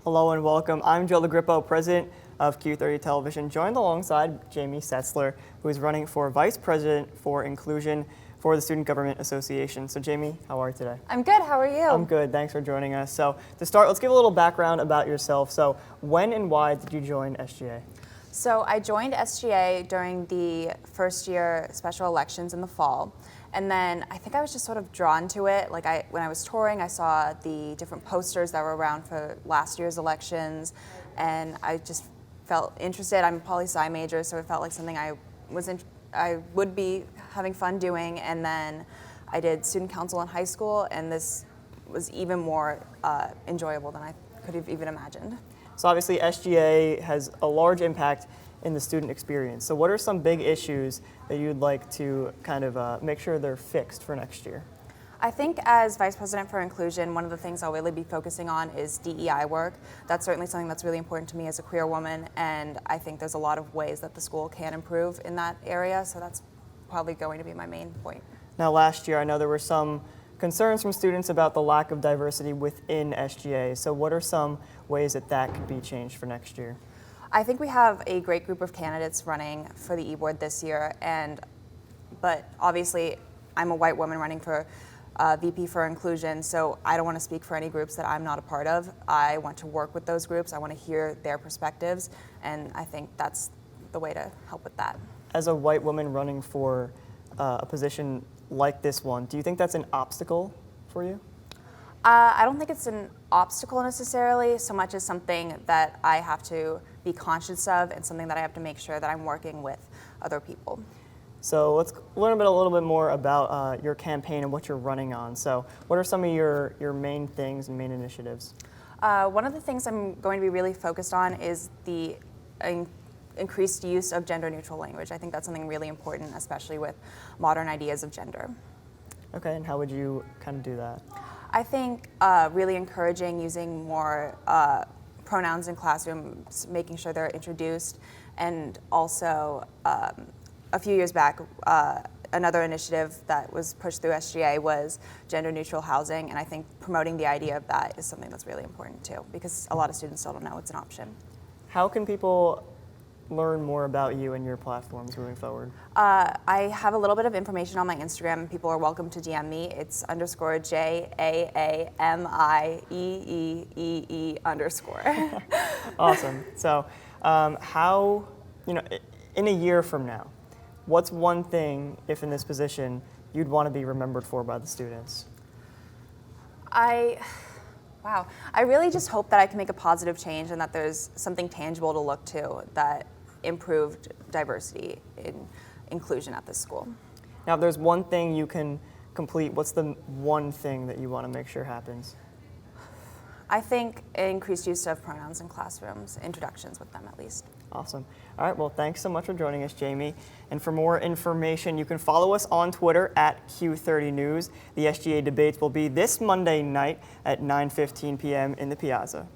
Hello and welcome. I'm Joe LaGrippo, president of Q30 Television, joined alongside Jamie Setzler, who is running for Vice President for Inclusion for the Student Government Association. So Jamie, how are you today? I'm good, how are you? I'm good, thanks for joining us. So to start, let's give a little background about yourself. So when and why did you join SGA? So I joined SGA during the first year special elections in the fall. And then I think I was just sort of drawn to it. Like when I was touring, I saw the different posters that were around for last year's elections, and I just felt interested. I'm a poli-sci major, so it felt like something I would be having fun doing. And then I did student council in high school, and this was even more enjoyable than I could have even imagined. So obviously SGA has a large impact in the student experience. So what are some big issues that you'd like to kind of make sure they're fixed for next year? I think as Vice President for Inclusion, one of the things I'll really be focusing on is DEI work. That's certainly something that's really important to me as a queer woman, and I think there's a lot of ways that the school can improve in that area, so that's probably going to be my main point. Now last year, I know there were some concerns from students about the lack of diversity within SGA. So what are some ways that that could be changed for next year? I think we have a great group of candidates running for the e-board this year, but obviously I'm a white woman running for VP for Inclusion, so I don't want to speak for any groups that I'm not a part of. I want to work with those groups, I want to hear their perspectives, and I think that's the way to help with that. As a white woman running for a position like this one, do you think that's an obstacle for you? I don't think it's an obstacle necessarily, so much as something that I have to be conscious of and something that I have to make sure that I'm working with other people. So let's learn a little bit more about your campaign and what you're running on. So what are some of your main things and main initiatives? One of the things I'm going to be really focused on is the increased use of gender-neutral language. I think that's something really important, especially with modern ideas of gender. Okay, and how would you kind of do that? I think really encouraging using more pronouns in classrooms, making sure they're introduced, and also a few years back, another initiative that was pushed through SGA was gender-neutral housing, and I think promoting the idea of that is something that's really important too, because a lot of students still don't know it's an option. How can people learn more about you and your platforms moving forward? I have a little bit of information on my Instagram. People are welcome to DM me. It's _JAAMIEEEE_. Awesome. So how, in a year from now, what's one thing, if in this position, you'd want to be remembered for by the students? Wow. I really just hope that I can make a positive change and that there's something tangible to look to that improved diversity and inclusion at this school. Now, if there's one thing you can complete, what's the one thing that you want to make sure happens? I think increased use of pronouns in classrooms, introductions with them at least. Awesome. All right, well, thanks so much for joining us, Jamie. And for more information, you can follow us on Twitter at Q30 News. The SGA debates will be this Monday night at 9:15 p.m. in the Piazza.